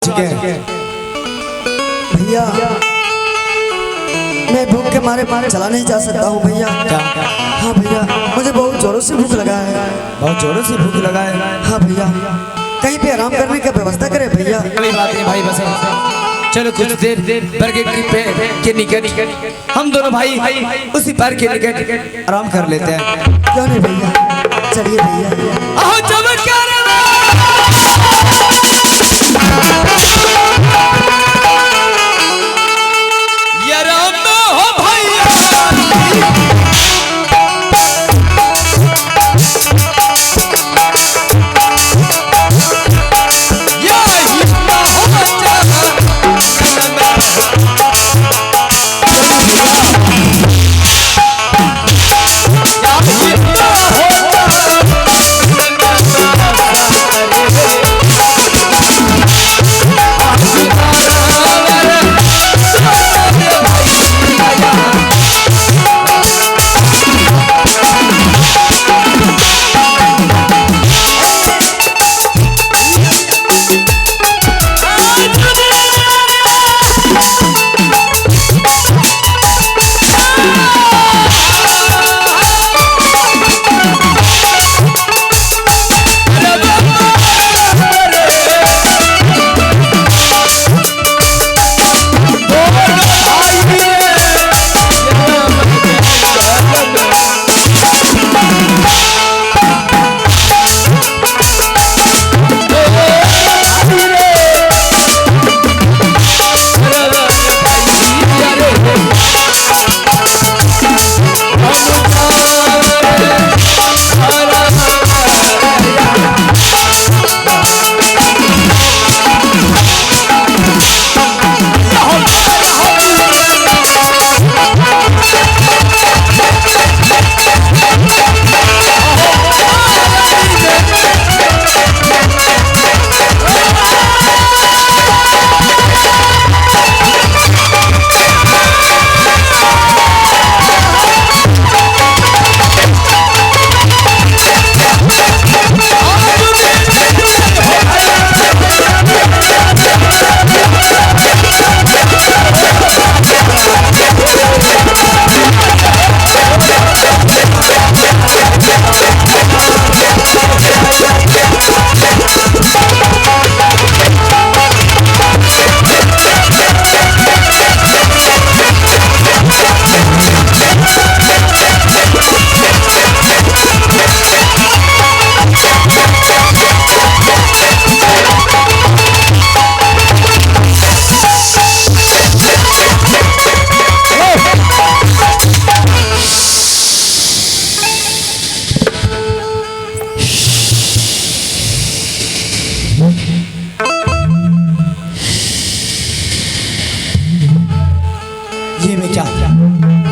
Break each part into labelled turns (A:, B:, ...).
A: ठीक है
B: भैया, मैं भूख के मारे चला नहीं जा सकता हूँ भैया। हाँ भैया, मुझे बहुत जोरों से भूख लगा है।
A: बहुत जोरों से भूख लगा है।
B: हाँ भैया, कहीं पे आराम करने की व्यवस्था करे भैया।
A: कोई बात नहीं भाई, बस चलो कुछ देर बरगद के निकट हम दोनों भाई उसी पार के निकट आराम कर लेते हैं।
B: क्यों नहीं भैया, चलिए भैया।
A: आओ चमत्कार ये राम हो भैया,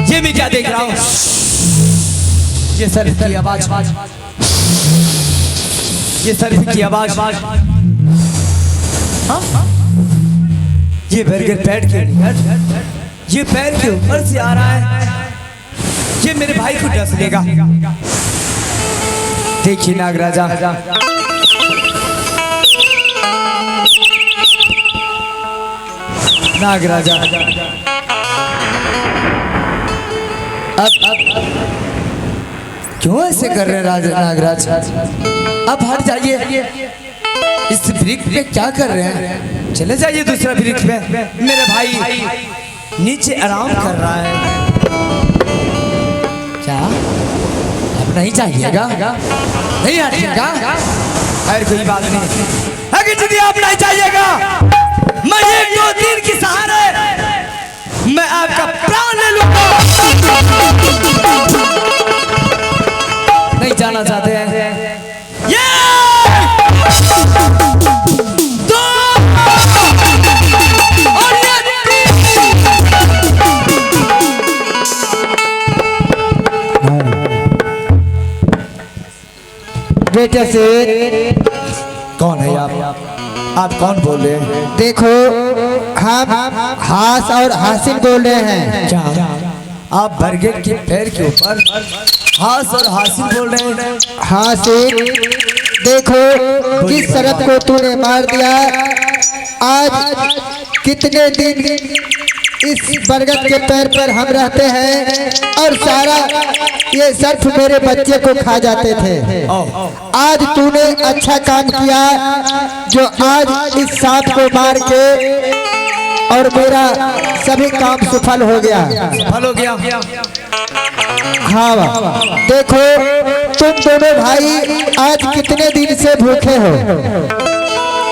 A: ये मैं क्या देख रहा हूँ? ये सर की आवाज, ये सर की आवाज, ये बरगद पैर के ये पैर के ऊपर से आ रहा है। ये मेरे भाई को डस लेगा। देखिए नागराजा, नागराजा अब क्यों ऐसे कर रहे हैं राजा नागराज? अब हट जाइए। इस वृक्ष पे क्या कर रहे हैं? चले जाइए दूसरा वृक्ष पे। मेरे भाई नीचे आराम कर रहा है। क्या अब नहीं चाहिएगा? नहीं हटिएगा? खैर कोई बात नहीं। अगर यदि आप नहीं चाहिएगा, मैं एक दो तीन के सहारे मैं आपका प्राण ले लूंगा। नहीं जाना चाहते हैं? ये दो और ये
C: बेटे से
A: कौन है आप कौन बोल रहे हैं?
C: देखो, हम हास और हासिल बोल रहे हैं।
A: क्या आप बरगद के पैर के ऊपर हास और हासिल बोल रहे हैं?
C: हासिल, देखो किस शरत को तूने मार दिया। आज कितने दिन इस बरगद के पैर पर हम रहते हैं और सारा ये सर्फ मेरे बच्चे को खा जाते थे। आज तूने अच्छा काम किया जो आज इस सांप को मार के और मेरा सभी काम सफल हो गया।
A: सफल हो गया।
C: हाँ देखो तुम दोनों भाई आज कितने दिन से भूखे हो।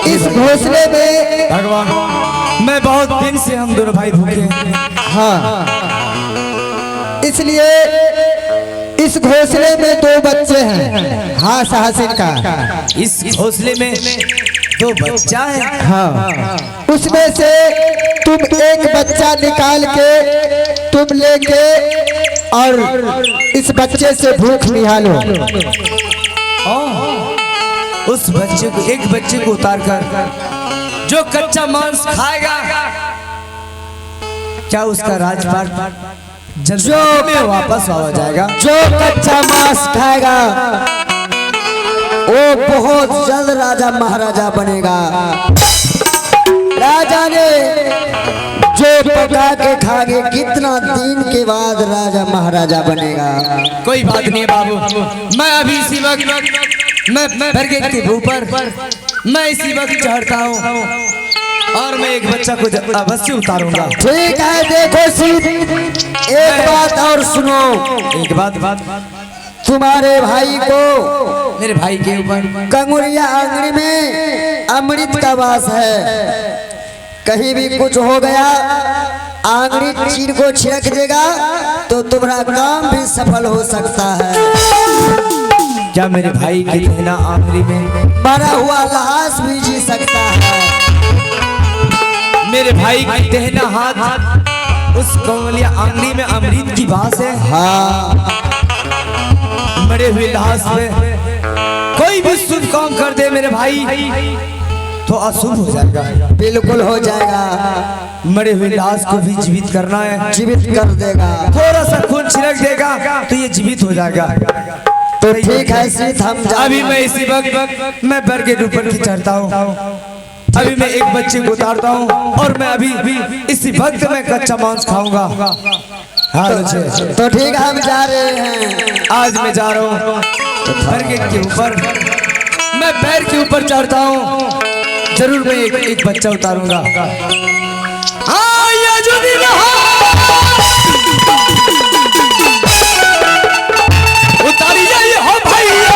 C: इस घोंसले में
A: भगवान मैं बहुत दिन से हम दोनों भाई भूखे हैं।
C: हाँ इसलिए इस घोंसले में दो बच्चे हैं। हाँ हासिन का
A: इस घोंसले में दो बच्चा है।
C: हाँ उसमें से तुम एक बच्चा निकाल के तुम लेके और इस बच्चे से भूख निहालो।
A: उस बच्चे को एक बच्चे को उतार कर जो कच्चा मांस खाएगा क्या उसका राजपाट जो में वापस आ जाएगा।
B: जो कच्चा मांस खाएगा वो बहुत जल्द राजा महाराजा बनेगा। राजा ने जो पका के खागे कितना दिन के बाद राजा महाराजा बनेगा।
A: कोई बात नहीं है बाबू, मैं अभी इसी वक्त मैं बरगद के ऊपर मैं इसी वक्त चढ़ता हूँ और मैं एक बच्चा को अवश्य उतारूंगा।
B: ठीक है देखो सीध एक बात और सुनो।
A: एक बात
B: तुम्हारे भाई को
A: मेरे भाई के ऊपर
B: कंगुरिया आंगड़ी में अमृत का वास है। कहीं भी कुछ हो गया आंगड़ी चीर को छिड़क देगा तो तुम्हारा काम भी सफल हो सकता है।
A: क्या मेरे भाई के कहना आंगड़ी में
B: मरा हुआ लाश भी जी सकता है।
A: मेरे भाई की देहना हाथ उस कंवलिया आंगली में अमृत की बास है।
B: हाँ
A: मरे हुए लाश में कोई भी शुभ काम कर दे मेरे भाई तो अशुभ हो जाएगा।
B: बिल्कुल हो जाएगा।
A: मरे हुए लाश को भी जीवित करना है।
B: जीवित कर देगा।
A: थोड़ा सा खून छिड़क देगा तो ये जीवित हो जाएगा।
B: तो ठीक है सीध हम
A: अभी मैं इसी वक्त मैं बरगद ऊपर की चढ़ता हूँ। अभी मैं एक बच्चे को उतारता हूँ और मैं अभी इसी वक्त मैं कच्चा मांस खाऊंगा। हाँ
B: तो ठीक है हम जा रहे हैं।
A: आज मैं जा रहा हूँ बरगद के ऊपर, मैं पैर के ऊपर चढ़ता हूँ। जरूर मैं एक बच्चा उतारूंगा। हाँ ये जो भी उतारी जाइए हो भैया।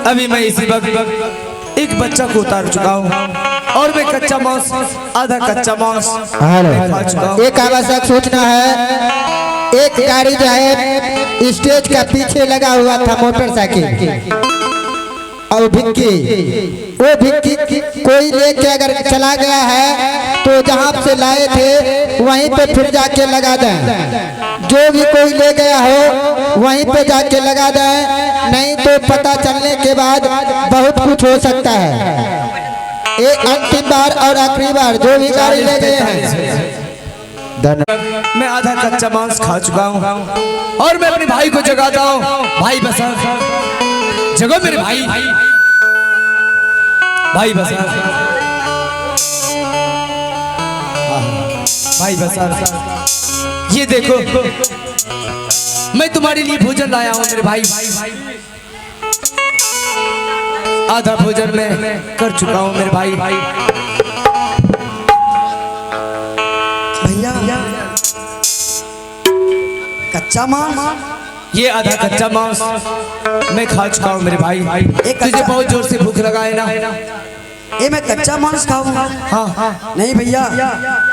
A: अभी मैं इसी वक्त एक बच्चा को उतार चुका हूँ और मैं कच्चा मांस आधा कच्चा मांस खा चुका हूँ।
C: एक आवश्यक सूचना है। एक गाड़ी जो है स्टेज का पीछे लगा हुआ था मोटरसाइकिल और भिक्की वो भिक्की कोई लेके अगर चला गया है तो जहाँ से लाए थे वहीं पे फिर जाके लगा दें। जो भी कोई ले गया हो वहीं पे जाके लगा दें, नहीं तो पता चलने के बाद बहुत कुछ हो सकता है। एक अंतिम बार और आखिरी बार जो भी गाड़ी ले गए हैं।
A: मैं आधा कच्चा मांस खा चुका हूँ और मैं अपने भाई को जगाता हूँ। भाई बसा जगो मेरे भाई, भाई बसा भाई बसा। ये देखो मैं तुम्हारे लिए भोजन लाया हूँ मेरे भाई। आधा भोजन मैं कर चुका हूँ मेरे भाई।
B: भैया कच्चा मांस,
A: ये आधा कच्चा मांस मैं खा चुका हूँ मेरे भाई। तुझे बहुत जोर से भूख लगा है ना?
B: ये मैं कच्चा मांस खाऊंगा?
A: हाँ।
B: नहीं भैया,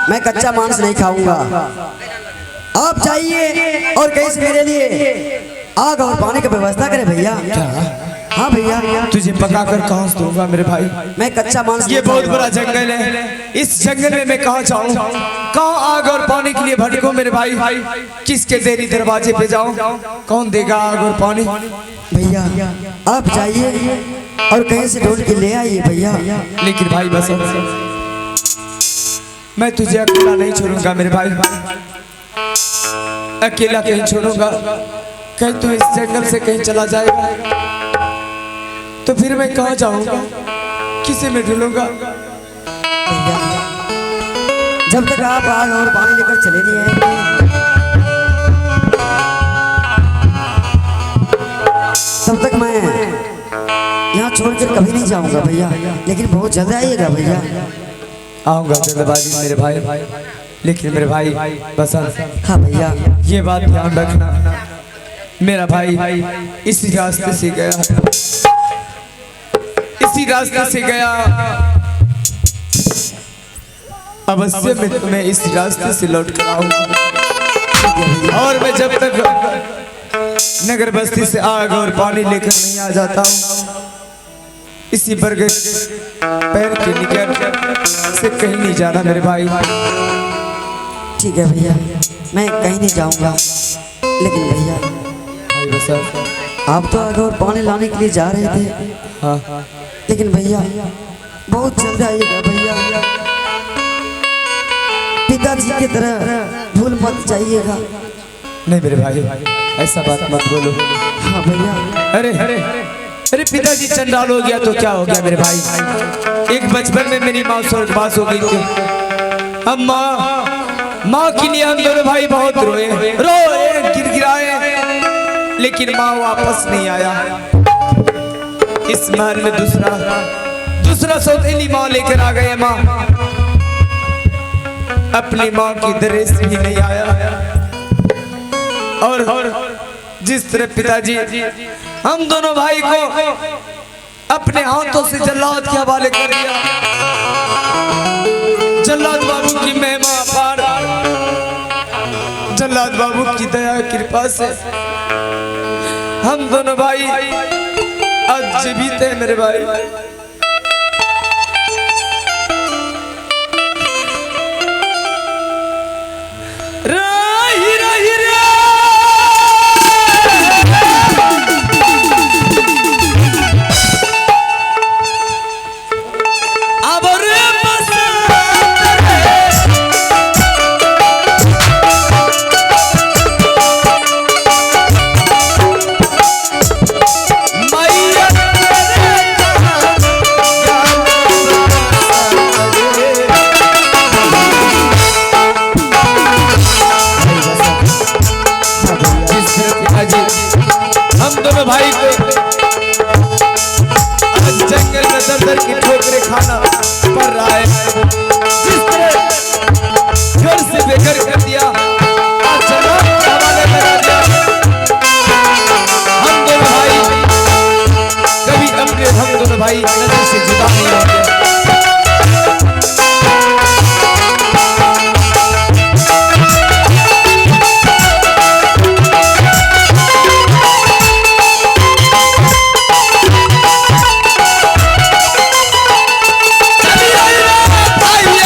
B: मैं कच्चा मांस नहीं खाऊंगा। आप जाइए और कहीं से मेरे लिए आग और पानी की व्यवस्था करें भैया। हाँ भैया।
A: तुझे पका कर कहाँ से दूंगा मेरे भाई?
B: मैं कच्चा मांस
A: ये बहुत बड़ा जंगल है, इस जंगल में मैं कहाँ जाऊँ? कहाँ आग और पानी के लिए भटकूं मेरे भाई? किसके देरी दरवाजे पे जाऊँ? कौन देगा आग और पानी?
B: भैया आप जाइए और कहीं से ढूंढ के ले आइए भैया।
A: लेकिन भाई बस मैं तुझे अकेला नहीं छोड़ूंगा मेरे भाई। अकेला कहीं छोड़ूंगा, कहीं तू इस जंगल से कहीं चला जाएगा तो फिर मैं कहाँ जाऊंगा? किसे मैं ढूंढूंगा?
B: भैया जब तक आप आग और पानी लेकर चले नहीं आएंगे तब तक मैं यहाँ छोड़कर कभी नहीं जाऊंगा भैया। लेकिन बहुत जल्द आइएगा भैया।
A: आऊंगा जल्दबाजी मेरे भाई। लेकिन मेरे भाई बसंत,
B: हाँ भैया।
A: ये बात ध्यान रखना, मेरा भाई इसी रास्ते से गया, इसी रास्ते से गया। अवश्य मैं तुम्हें इस रास्ते से लौट कर आऊंगा। और मैं जब तक नगर बस्ती से आग और पानी लेकर नहीं आ जाता हूँ, इसी बरगद पैर के निकल से कहीं नहीं जाना मेरे भाई।
B: ठीक है भैया, मैं कहीं नहीं जाऊंगा। लेकिन भैया आप तो आग और पानी लाने के लिए जा रहे थे।
A: हाँ।
B: लेकिन भैया बहुत जल्द आइएगा भैया। पिताजी की तरह भूल मत जाइएगा।
A: नहीं मेरे भाई, ऐसा बात मत बोलो।
B: हाँ भैया।
A: अरे पिताजी चंडाल हो गया तो क्या हो गया मेरे भाई? एक बचपन में मेरी माँ स्वर्गवास हो गई थी। अब माँ के लिए हम दोनों भाई बहुत रोए गिड़गिड़ाए, लेकिन माँ वापस नहीं आया। इस महल में दूसरा सौतेली माँ लेकर आ गए। माँ अपनी माँ की दरेस भी नहीं आया। और जिस तरह पिताजी हम दोनों भाई को अपने हाथों से जल्लाद के हवाले कर दिया, जल्लाद बाबू की महिमा अपार, जल्लाद बाबू की दया कृपा से हम दोनों भाई आज जीवित हैं मेरे भाई। राही राही रे भाई को आज जंगल में दर की ठोकरें खाना पड़ रहा है। जिस तरह घर से बेघर कर दिया, आज जनाब के हवाले करा दिया। हम दोनों भाई नजर से जुदा नहीं होंगे। भाई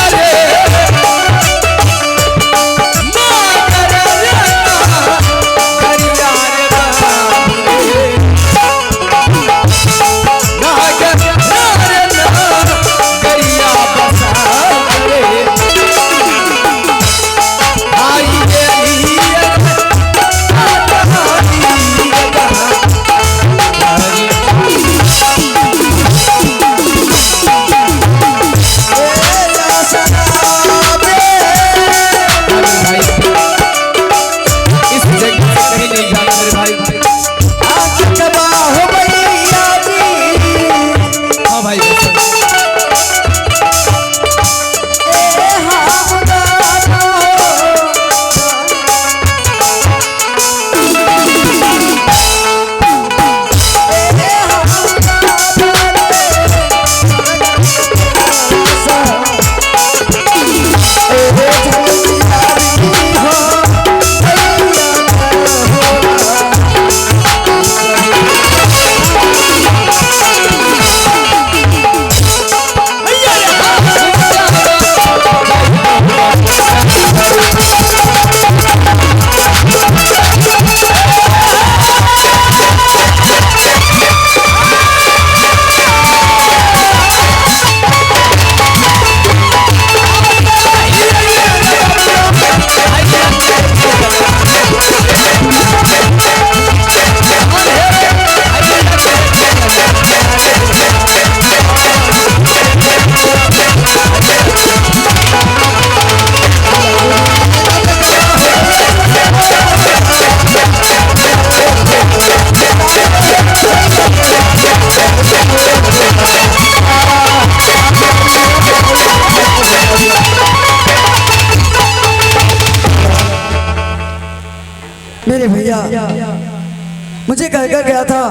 B: मुझे कह कर गया था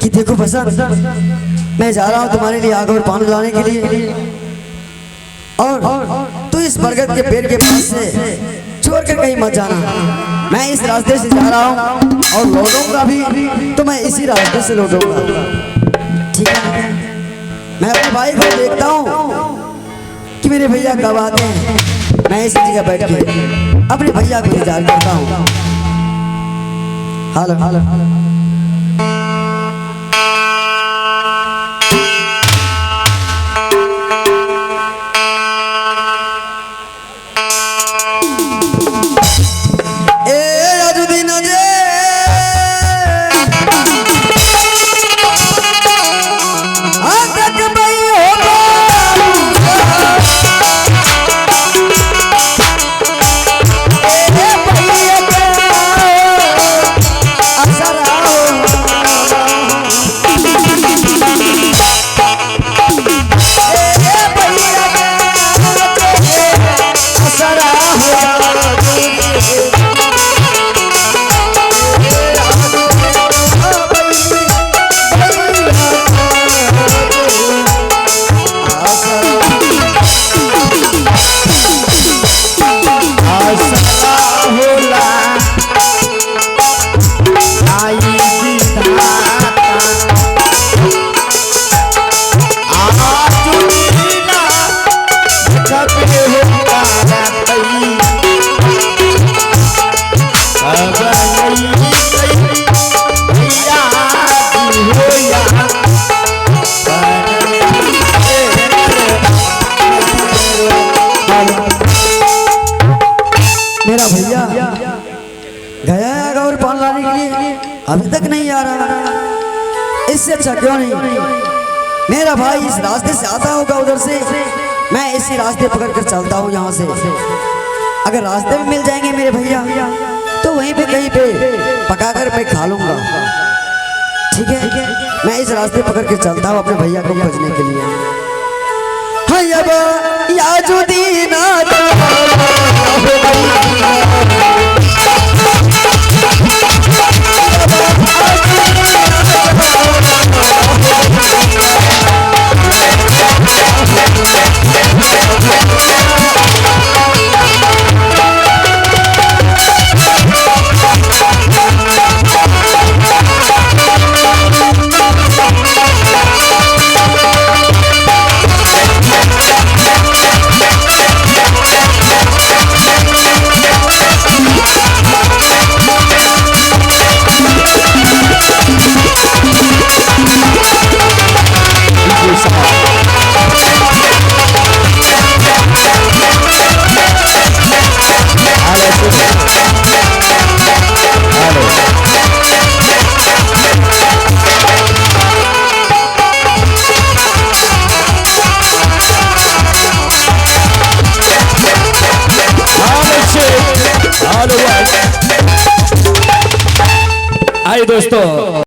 B: कि देखो बसंत, मैं जा रहा हूँ तुम्हारे लिए आग और पानी लाने के लिए, और तू इस बरगद के पेड़ के पास से छोड़ कर कहीं मत जाना। मैं इस रास्ते से जा रहा हूँ और लौटूंगा भी तो मैं इसी रास्ते से लौटूंगा, ठीक है? मैं अपने भाई को देखता हूँ कि मेरे भैया कब आते हैं। मैं इसी जगह बैठ के अपने भैया को इंतजार करता हूँ। हेलो हेलो मेरा भैया गया है और पान लाने के लिए, अभी तक नहीं आ रहा। इससे अच्छा क्यों नहीं मेरा भाई इस रास्ते से आता होगा उधर से, मैं इसी रास्ते पकड़ कर चलता हूँ यहाँ से। अगर रास्ते में मिल जाएंगे मेरे भैया तो वहीं पे कहीं पे पका कर मैं खा लूंगा, ठीक है? मैं इस रास्ते पकड़ के चलता हूँ अपने भैया को खोजने के लिए।
D: आइए दोस्तों।